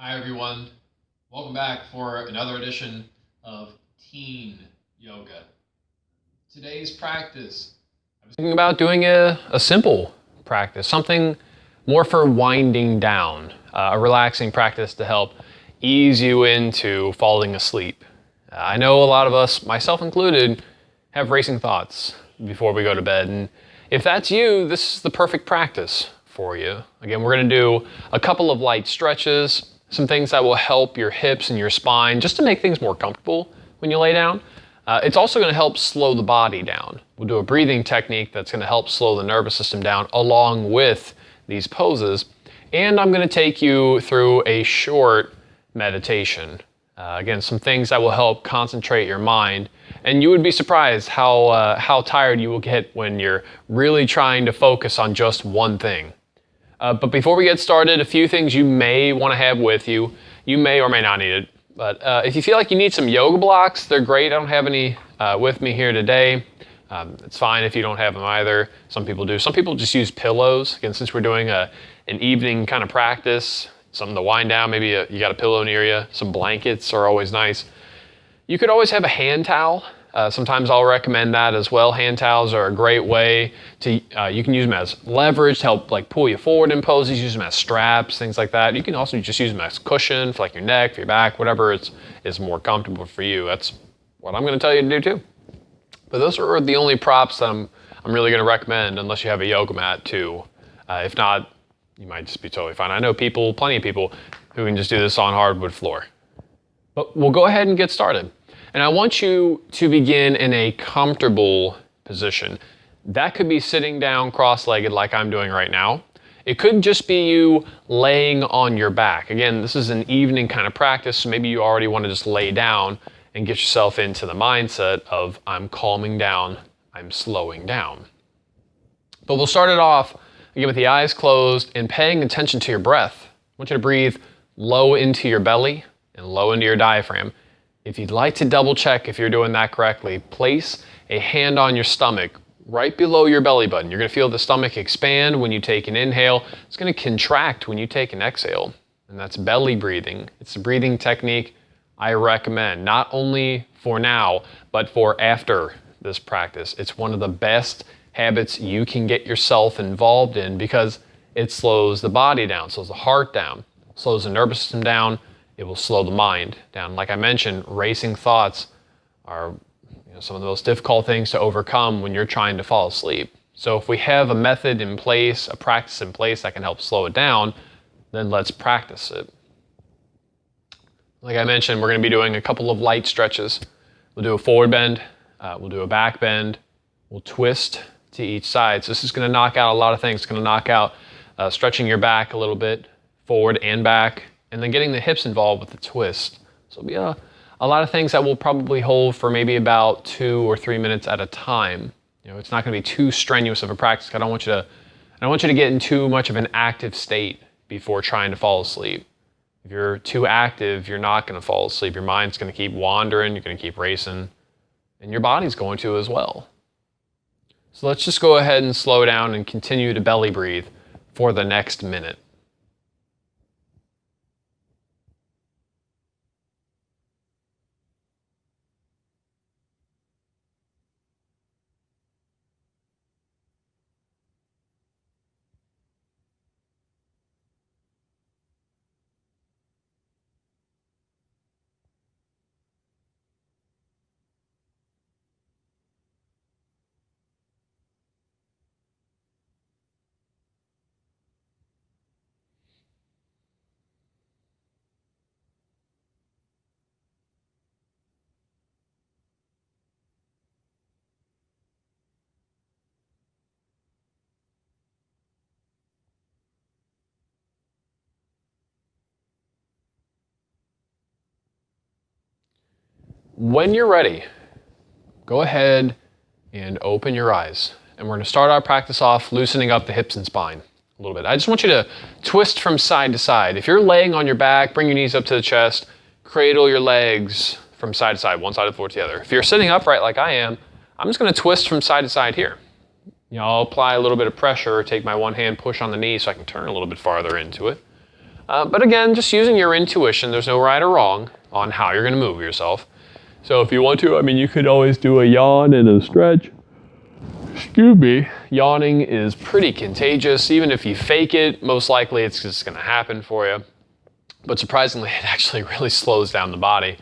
Hi everyone, welcome back for another edition of Teen Yoga. Today's practice, I was thinking about doing a simple practice, something more for winding down, a relaxing practice to help ease you into falling asleep. I know a lot of us, myself included, have racing thoughts before we go to bed, and if that's you, this is the perfect practice for you. Again, we're going to do a couple of light stretches, some things that will help your hips and your spine just to make things more comfortable when you lay down. It's also going to help slow the body down. We'll do a breathing technique that's going to help slow the nervous system down along with these poses. And I'm going to take you through a short meditation. Again, some things that will help concentrate your mind. And you would be surprised how tired you will get when you're really trying to focus on just one thing. But before we get started, a few things you may want to have with you. You may or may not need it. But if you feel like you need some yoga blocks, they're great. I don't have any with me here today. It's fine if you don't have them either. Some people do. Some people just use pillows. Again, since we're doing an evening kind of practice, something to wind down, maybe you got a pillow near you. Some blankets are always nice. You could always have a hand towel. Sometimes I'll recommend that as well. Hand towels are a great way to, you can use them as leverage to help like pull you forward in poses, use them as straps, things like that. You can also just use them as cushion for like your neck, for your back, whatever is more comfortable for you. That's what I'm going to tell you to do too. But those are the only props that I'm really going to recommend unless you have a yoga mat too. If not, you might just be totally fine. I know plenty of people who can just do this on hardwood floor. But we'll go ahead and get started. And I want you to begin in a comfortable position. That could be sitting down cross-legged like I'm doing right now. It could just be you laying on your back. Again, this is an evening kind of practice, so maybe you already want to just lay down and get yourself into the mindset of I'm calming down, I'm slowing down. But we'll start it off again with the eyes closed and paying attention to your breath. I want you to breathe low into your belly and low into your diaphragm. If you'd like to double check if you're doing that correctly, place a hand on your stomach right below your belly button. You're going to feel the stomach expand when you take an inhale. It's going to contract when you take an exhale. And that's belly breathing. It's a breathing technique I recommend, not only for now, but for after this practice. It's one of the best habits you can get yourself involved in because it slows the body down, slows the heart down, slows the nervous system down. It will slow the mind down. Like I mentioned, racing thoughts are some of the most difficult things to overcome when you're trying to fall asleep. So if we have a method in place, a practice in place that can help slow it down, then let's practice it. Like I mentioned, we're going to be doing a couple of light stretches. We'll do a forward bend, we'll do a back bend, we'll twist to each side. So this is going to knock out a lot of things. It's going to knock out stretching your back a little bit, forward and back, and then getting the hips involved with the twist. So it'll be a lot of things that we'll probably hold for maybe about 2 or 3 minutes at a time. It's not going to be too strenuous of a practice. I don't want you to get in too much of an active state before trying to fall asleep. If you're too active, you're not going to fall asleep. Your mind's going to keep wandering, you're going to keep racing, and your body's going to as well. So let's just go ahead and slow down and continue to belly breathe for the next minute. When you're ready, go ahead and open your eyes. And we're going to start our practice off loosening up the hips and spine a little bit. I just want you to twist from side to side. If you're laying on your back, bring your knees up to the chest, cradle your legs from side to side, one side of the floor to the other. If you're sitting upright like I am, I'm just going to twist from side to side here. I'll apply a little bit of pressure, take my one hand, push on the knee so I can turn a little bit farther into it. But again, just using your intuition. There's no right or wrong on how you're going to move yourself. So if you want to, I mean, you could always do a yawn and a stretch. Excuse me. Yawning is pretty contagious. Even if you fake it, most likely it's just going to happen for you. But surprisingly, it actually really slows down the body.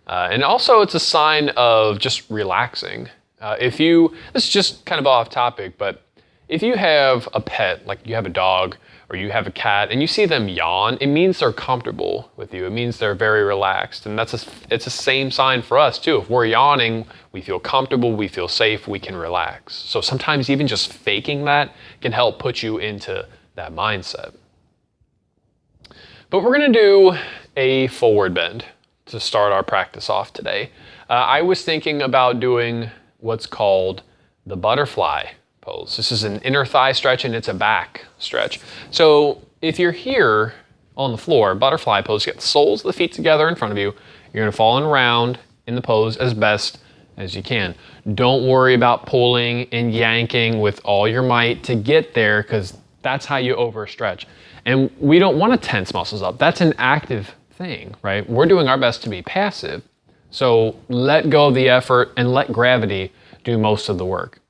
And also it's a sign of just relaxing. This is just kind of off topic, but if you have a pet, like you have a dog or you have a cat and you see them yawn, it means they're comfortable with you. It means they're very relaxed. And it's the same sign for us too. If we're yawning, we feel comfortable, we feel safe, we can relax. So sometimes even just faking that can help put you into that mindset. But we're gonna do a forward bend to start our practice off today. I was thinking about doing what's called the butterfly pose. This is an inner thigh stretch and it's a back stretch. So if you're here on the floor, butterfly pose, you get the soles of the feet together in front of you. You're gonna fall in round in the pose as best as you can. Don't worry about pulling and yanking with all your might to get there, because that's how you overstretch. And we don't want to tense muscles up. That's an active thing, right? We're doing our best to be passive. So let go of the effort and let gravity do most of the work.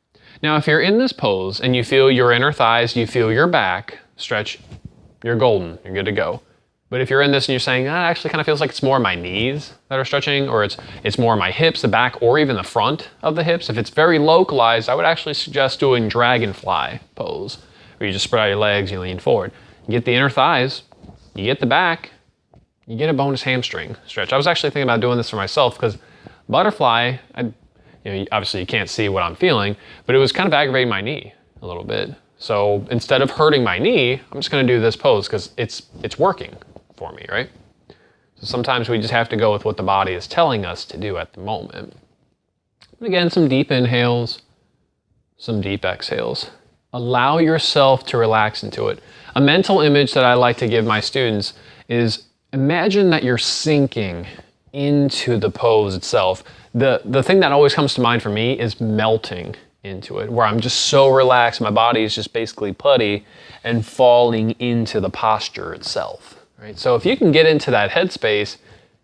Now, if you're in this pose and you feel your inner thighs, you feel your back stretch, you're golden, you're good to go. But if you're in this and you're saying, it actually kind of feels like it's more my knees that are stretching, or it's more my hips, the back, or even the front of the hips. If it's very localized, I would actually suggest doing dragonfly pose, where you just spread out your legs, you lean forward. You get the inner thighs, you get the back, you get a bonus hamstring stretch. I was actually thinking about doing this for myself because butterfly, obviously you can't see what I'm feeling, but it was kind of aggravating my knee a little bit. So instead of hurting my knee, I'm just gonna do this pose because it's working for me, right? So sometimes we just have to go with what the body is telling us to do at the moment. And again, some deep inhales, some deep exhales. Allow yourself to relax into it. A mental image that I like to give my students is imagine that you're sinking into the pose itself. The thing that always comes to mind for me is melting into it, where I'm just so relaxed, my body is just basically putty and falling into the posture itself, right? So if you can get into that headspace,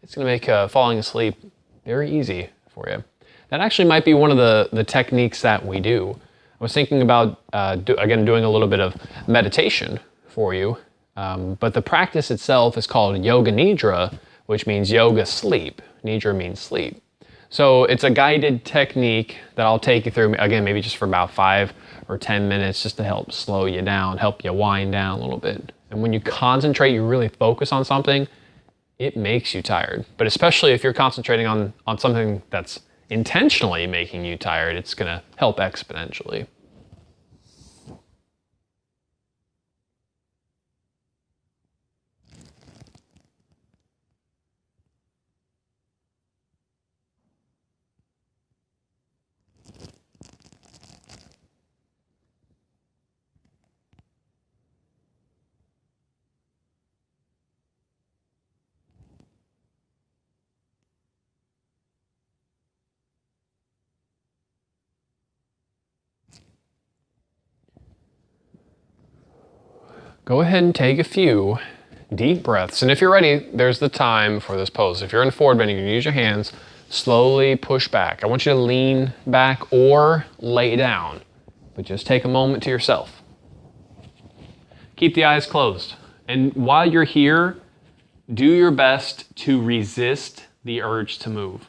it's gonna make falling asleep very easy for you. That actually might be one of the techniques that we do. I was thinking about, again, doing a little bit of meditation for you, but the practice itself is called Yoga Nidra, which means yoga sleep. Nidra means sleep. So it's a guided technique that I'll take you through, again, maybe just for about 5 or 10 minutes, just to help slow you down, help you wind down a little bit. And when you concentrate, you really focus on something, it makes you tired. But especially if you're concentrating on something that's intentionally making you tired, it's gonna help exponentially. Go ahead and take a few deep breaths. And if you're ready, there's the time for this pose. If you're in forward bend, you can use your hands, slowly push back. I want you to lean back or lay down, but just take a moment to yourself. Keep the eyes closed. And while you're here, do your best to resist the urge to move.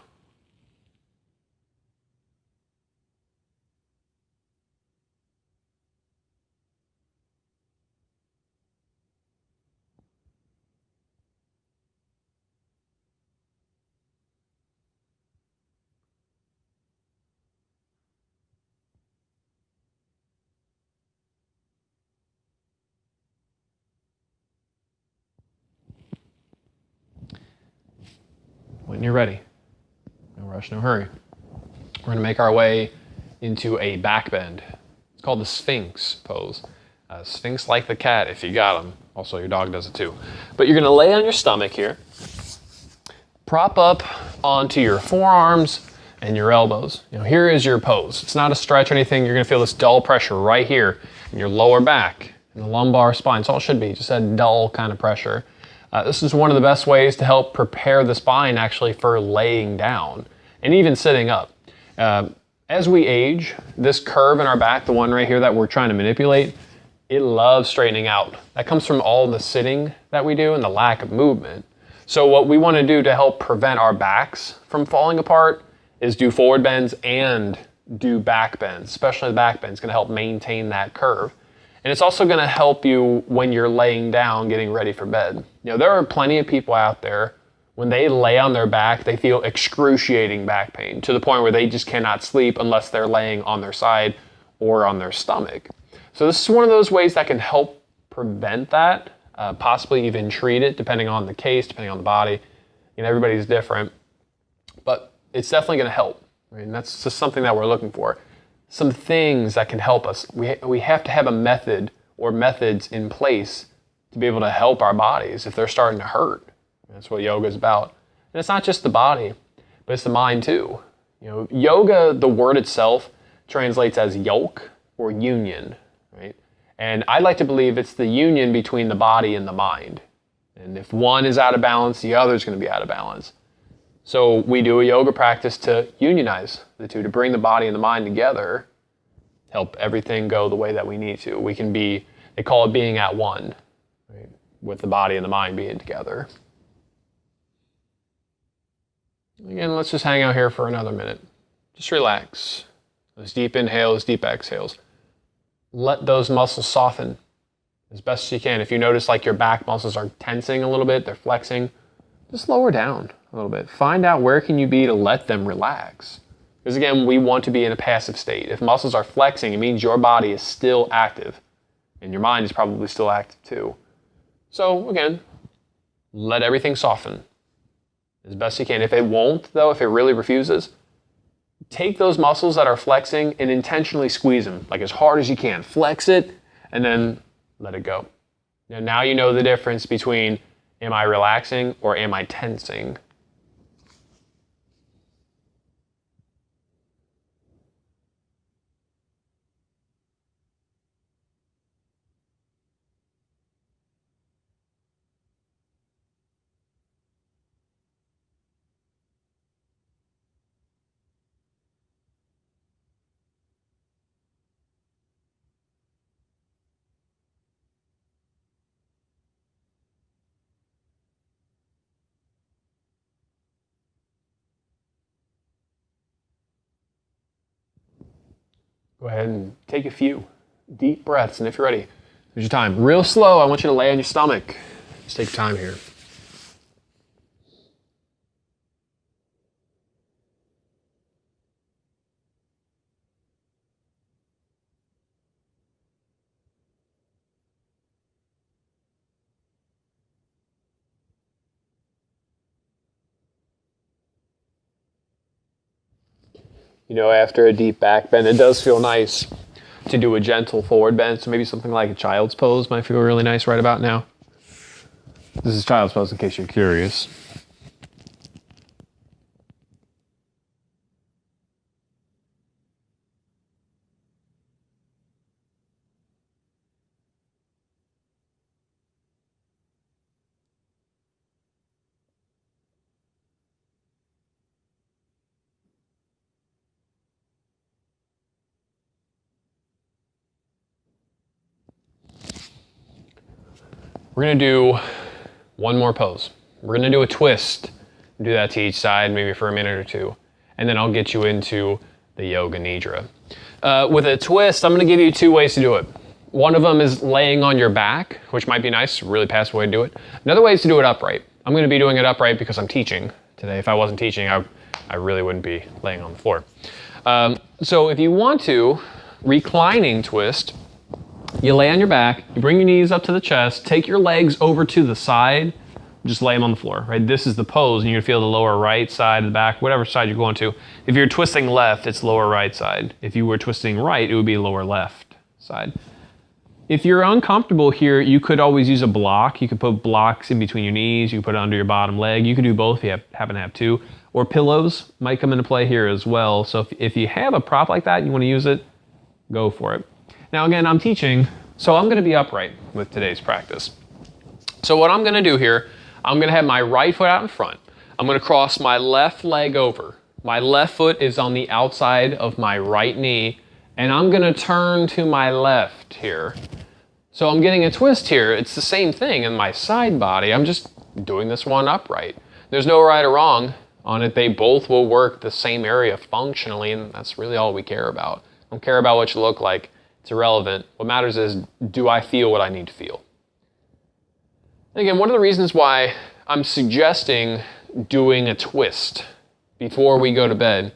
When you're ready, no rush, no hurry. We're gonna make our way into a back bend. It's called the Sphinx pose. Sphinx like the cat, if you got them. Also, your dog does it too. But you're gonna lay on your stomach here, prop up onto your forearms and your elbows. Here is your pose. It's not a stretch or anything. You're gonna feel this dull pressure right here in your lower back, in the lumbar spine. That's all it should be, just a dull kind of pressure. This is one of the best ways to help prepare the spine actually for laying down and even sitting up. As we age, this curve in our back, the one right here that we're trying to manipulate, it loves straightening out. That comes from all the sitting that we do and the lack of movement. So what we want to do to help prevent our backs from falling apart is do forward bends and do back bends, especially the back bend is going to help maintain that curve. And it's also going to help you when you're laying down getting ready for bed. There are plenty of people out there, when they lay on their back, they feel excruciating back pain to the point where they just cannot sleep unless they're laying on their side or on their stomach. So this is one of those ways that can help prevent that, possibly even treat it depending on the case, depending on the body. Everybody's different, but it's definitely going to help. And that's just something that we're looking for. Some things that can help us. We have to have a method or methods in place to be able to help our bodies if they're starting to hurt. That's what yoga is about. And it's not just the body, but it's the mind too. Yoga, the word itself, translates as yoke or union, right? And I like to believe it's the union between the body and the mind. And if one is out of balance, the other is going to be out of balance. So we do a yoga practice to unionize the two, to bring the body and the mind together, help everything go the way that we need to. We can be, they call it being at one, right? With the body and the mind being together. Again, let's just hang out here for another minute. Just relax. Those deep inhales, deep exhales. Let those muscles soften as best as you can. If you notice like your back muscles are tensing a little bit, they're flexing, just lower down a little bit. Find out where can you be to let them relax. Because again, we want to be in a passive state. If muscles are flexing, it means your body is still active. And your mind is probably still active too. So again, let everything soften as best you can. If it won't, though, if it really refuses, take those muscles that are flexing and intentionally squeeze them, like as hard as you can. Flex it, and then let it go. Now you know the difference between am I relaxing or am I tensing? Go ahead and take a few deep breaths, and if you're ready, here's your time. Real slow, I want you to lay on your stomach. Just take your time here. After a deep back bend, it does feel nice to do a gentle forward bend. So maybe something like a child's pose might feel really nice right about now. This is child's pose in case you're curious. We're going to do one more pose. We're going to do a twist. Do that to each side, maybe for a minute or two. And then I'll get you into the Yoga Nidra. With a twist, I'm going to give you two ways to do it. One of them is laying on your back, which might be nice, really passive way to do it. Another way is to do it upright. I'm going to be doing it upright because I'm teaching today. If I wasn't teaching, I really wouldn't be laying on the floor. So if you want to, reclining twist, you lay on your back, you bring your knees up to the chest, take your legs over to the side, just lay them on the floor, right? This is the pose, and you're gonna feel the lower right side, the back, whatever side you're going to. If you're twisting left, it's lower right side. If you were twisting right, it would be lower left side. If you're uncomfortable here, you could always use a block. You could put blocks in between your knees, you could put it under your bottom leg. You could do both if you happen to have two. Or pillows might come into play here as well. So if you have a prop like that and you wanna use it, go for it. Now again, I'm teaching, so I'm going to be upright with today's practice. So what I'm going to do here, I'm going to have my right foot out in front. I'm going to cross my left leg over. My left foot is on the outside of my right knee, and I'm going to turn to my left here. So I'm getting a twist here. It's the same thing in my side body. I'm just doing this one upright. There's no right or wrong on it. They both will work the same area functionally, and that's really all we care about. I don't care about what you look like. It's irrelevant. What matters is, do I feel what I need to feel? And again, one of the reasons why I'm suggesting doing a twist before we go to bed,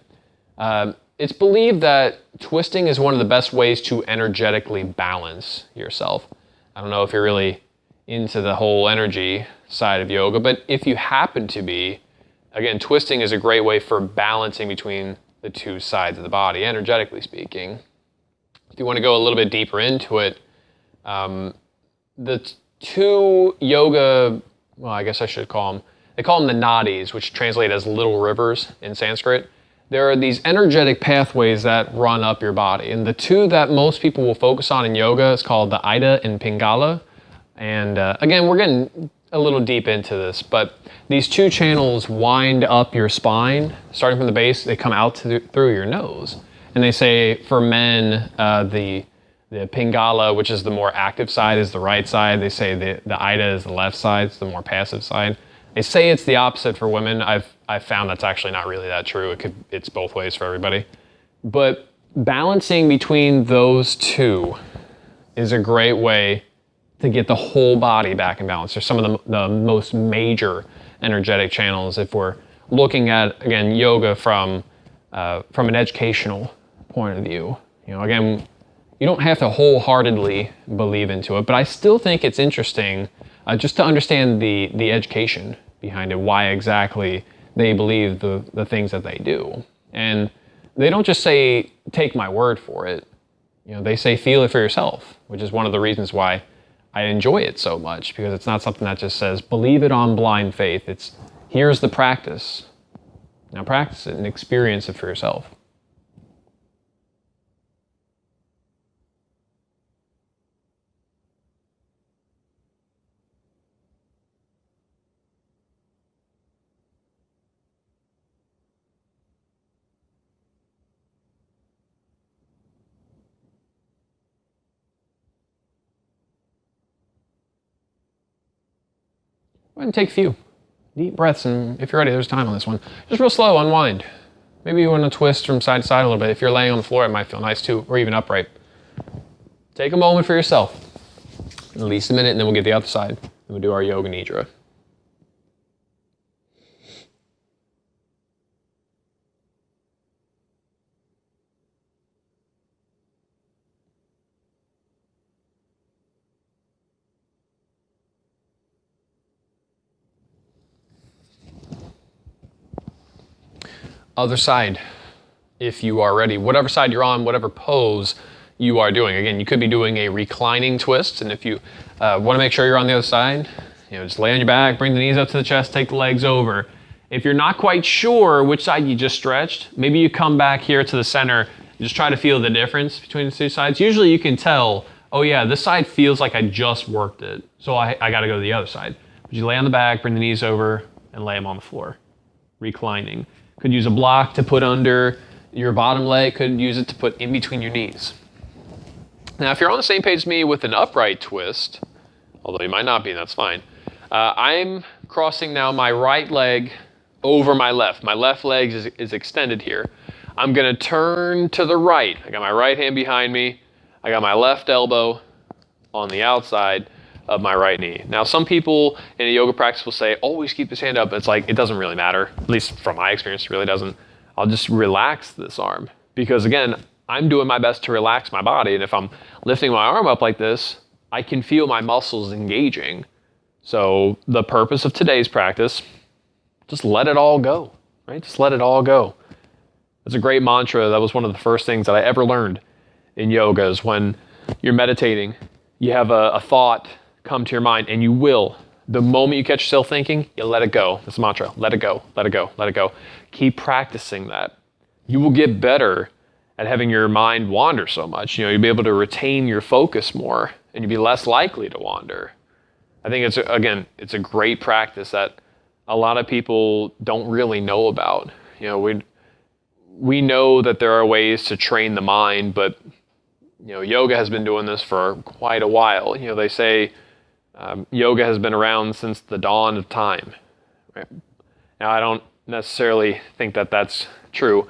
it's believed that twisting is one of the best ways to energetically balance yourself. I don't know if you're really into the whole energy side of yoga, but if you happen to be, again, twisting is a great way for balancing between the two sides of the body, energetically speaking. If you want to go a little bit deeper into it, the two yoga, well, I guess I should call them, they call them the nadis, which translate as little rivers in Sanskrit. There are these energetic pathways that run up your body. And the two that most people will focus on in yoga is called the Ida and Pingala. And again, we're getting a little deep into this, but these two channels wind up your spine, starting from the base, they come out through your nose. And they say for men, the Pingala, which is the more active side, is the right side. They say the Ida is the left side, it's the more passive side. They say it's the opposite for women. I've found that's actually not really that true. It's both ways for everybody. But balancing between those two is a great way to get the whole body back in balance. They're some of the most major energetic channels if we're looking at, again, yoga from an educational point of view. You know, again, you don't have to wholeheartedly believe into it, but I still think it's interesting just to understand the education behind it, why exactly they believe the things that they do. And they don't just say, take my word for it. You know, they say, feel it for yourself, which is one of the reasons why I enjoy it so much, because it's not something that just says, believe it on blind faith. It's, here's the practice. Now practice it and experience it for yourself. Go ahead and take a few deep breaths, and if you're ready, there's time on this one. Just real slow, unwind. Maybe you want to twist from side to side a little bit. If you're laying on the floor, it might feel nice too, or even upright. Take a moment for yourself, at least a minute, and then we'll get the other side, and we'll do our Yoga Nidra. Other side, if you are ready. Whatever side you're on, whatever pose you are doing. Again, you could be doing a reclining twist, and if you want to make sure you're on the other side, you know, just lay on your back, bring the knees up to the chest, take the legs over. If you're not quite sure which side you just stretched, maybe you come back here to the center and just try to feel the difference between the two sides. Usually you can tell, oh yeah, this side feels like I just worked it, so I got to go to the other side. But you lay on the back, bring the knees over, and lay them on the floor, reclining. Could use a block to put under your bottom leg, could use it to put in between your knees. Now, if you're on the same page as me with an upright twist, although you might not be, that's fine, I'm crossing now my right leg over my left. My left leg is extended here. I'm gonna turn to the right. I got my right hand behind me. I got my left elbow on the outside of my right knee. Now, some people in a yoga practice will say, always keep this hand up. It's like, it doesn't really matter. At least from my experience, it really doesn't. I'll just relax this arm. Because again, I'm doing my best to relax my body. And if I'm lifting my arm up like this, I can feel my muscles engaging. So the purpose of today's practice, just let it all go, right? Just let it all go. It's a great mantra. That was one of the first things that I ever learned in yoga, is when you're meditating, you have a thought come to your mind, and you will. The moment you catch yourself thinking, you let it go. That's the mantra. Let it go, let it go, let it go. Keep practicing that. You will get better at having your mind wander so much. You know, you'll be able to retain your focus more, and you'll be less likely to wander. I think it's a great practice that a lot of people don't really know about. We know that there are ways to train the mind, but yoga has been doing this for quite a while. They say yoga has been around since the dawn of time. Right? Now, I don't necessarily think that that's true,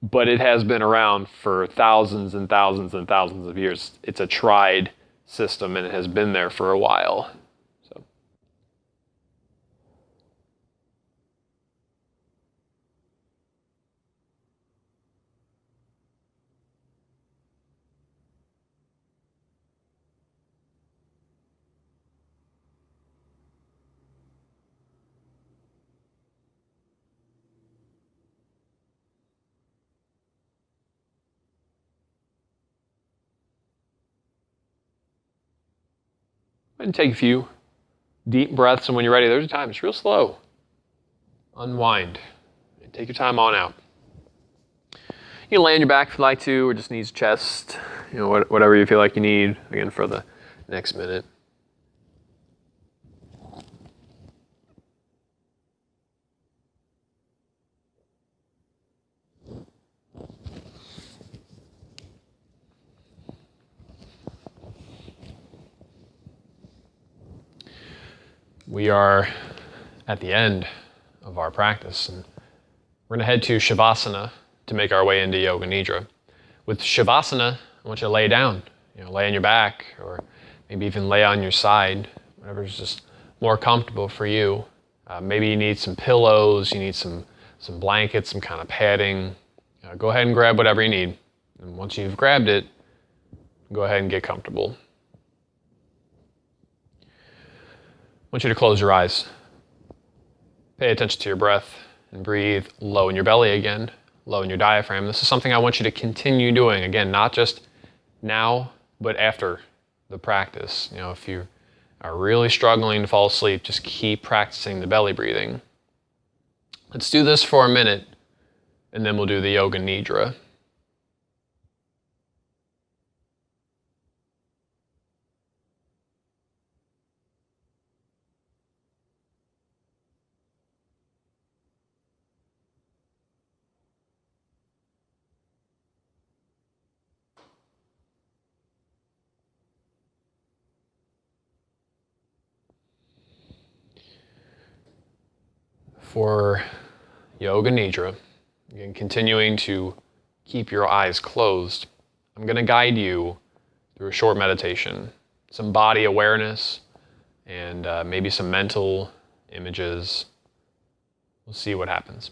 but it has been around for thousands and thousands and thousands of years. It's a tried system, and it has been there for a while. So. And take a few deep breaths, and when you're ready, there's a time. It's real slow. Unwind. And take your time on out. You can lay on your back if you'd like to, or just knees, chest, whatever you feel like you need, again, for the next minute. We are at the end of our practice, and we're going to head to Shavasana to make our way into Yoga Nidra. With Shavasana, I want you to lay down, lay on your back, or maybe even lay on your side, whatever's just more comfortable for you. Maybe you need some pillows, you need some blankets, some kind of padding. Go ahead and grab whatever you need. And once you've grabbed it, go ahead and get comfortable. I want you to close your eyes. Pay attention to your breath and breathe low in your belly again, low in your diaphragm. This is something I want you to continue doing. Again, not just now, but after the practice. If you are really struggling to fall asleep, just keep practicing the belly breathing. Let's do this for a minute, and then we'll do the Yoga Nidra. For Yoga Nidra, again, continuing to keep your eyes closed, I'm going to guide you through a short meditation, some body awareness, and maybe some mental images. We'll see what happens.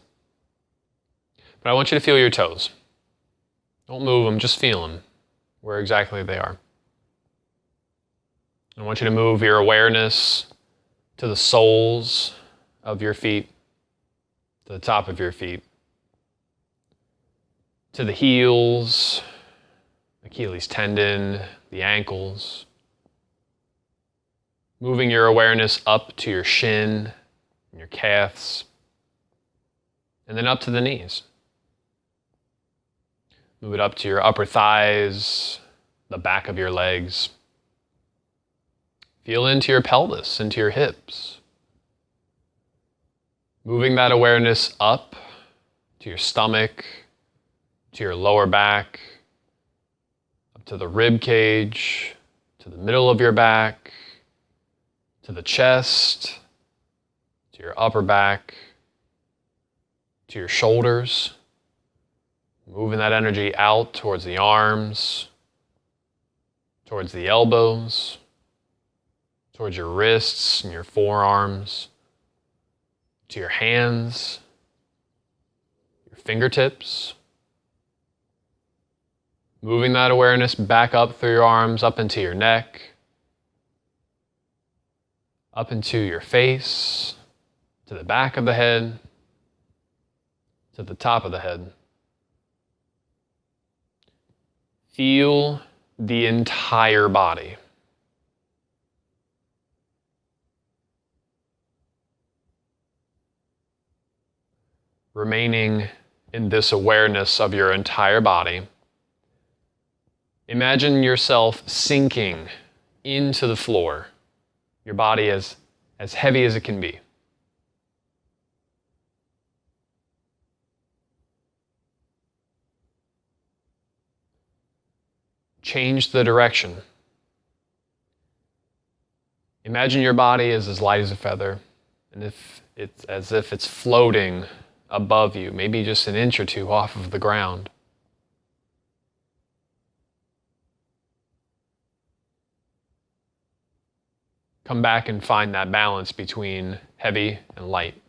But I want you to feel your toes. Don't move them, just feel them, where exactly they are. I want you to move your awareness to the soles of your feet, to the top of your feet, to the heels, Achilles tendon, the ankles. Moving your awareness up to your shin and your calves, and then up to the knees. Move it up to your upper thighs, the back of your legs. Feel into your pelvis, into your hips. Moving that awareness up to your stomach, to your lower back, up to the rib cage, to the middle of your back, to the chest, to your upper back, to your shoulders. Moving that energy out towards the arms, towards the elbows, towards your wrists and your forearms, to your hands, your fingertips. Moving that awareness back up through your arms, up into your neck, up into your face, to the back of the head, to the top of the head. Feel the entire body. Remaining in this awareness of your entire body, imagine yourself sinking into the floor, your body as heavy as it can be. Change the direction. Imagine your body is as light as a feather, and if it's floating above you, maybe just an inch or two off of the ground. Come back and find that balance between heavy and light.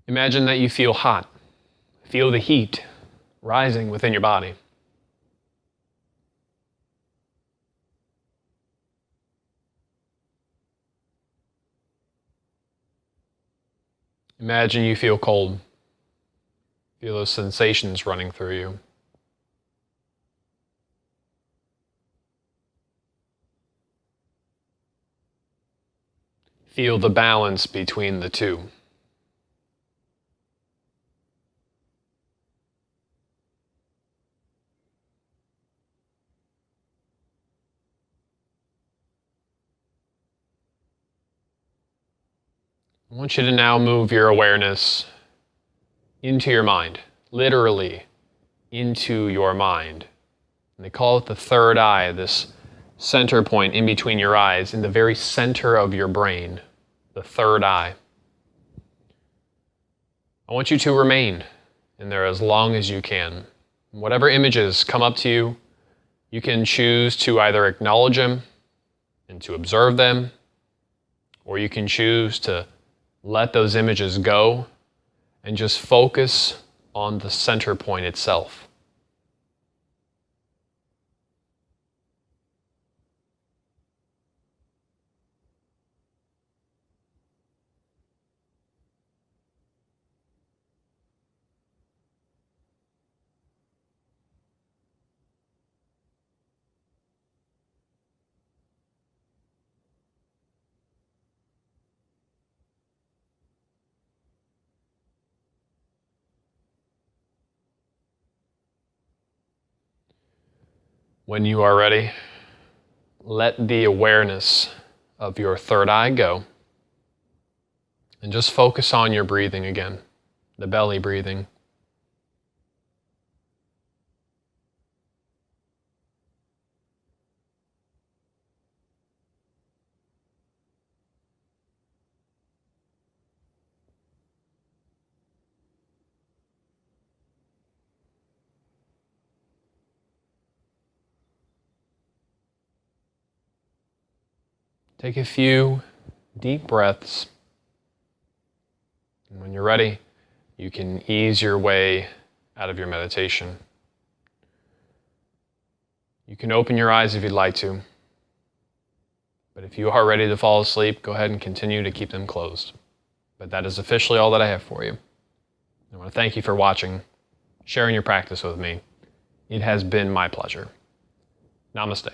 Imagine that you feel hot. Feel the heat rising within your body. Imagine you feel cold. Feel those sensations running through you. Feel the balance between the two. I want you to now move your awareness into your mind, literally into your mind. And they call it the third eye, this center point in between your eyes, in the very center of your brain, the third eye. I want you to remain in there as long as you can. Whatever images come up to you, you can choose to either acknowledge them and to observe them, or you can choose to let those images go and just focus on the center point itself. When you are ready, let the awareness of your third eye go and just focus on your breathing again, the belly breathing. Take a few deep breaths. And when you're ready, you can ease your way out of your meditation. You can open your eyes if you'd like to. But if you are ready to fall asleep, go ahead and continue to keep them closed. But that is officially all that I have for you. I want to thank you for watching, sharing your practice with me. It has been my pleasure. Namaste.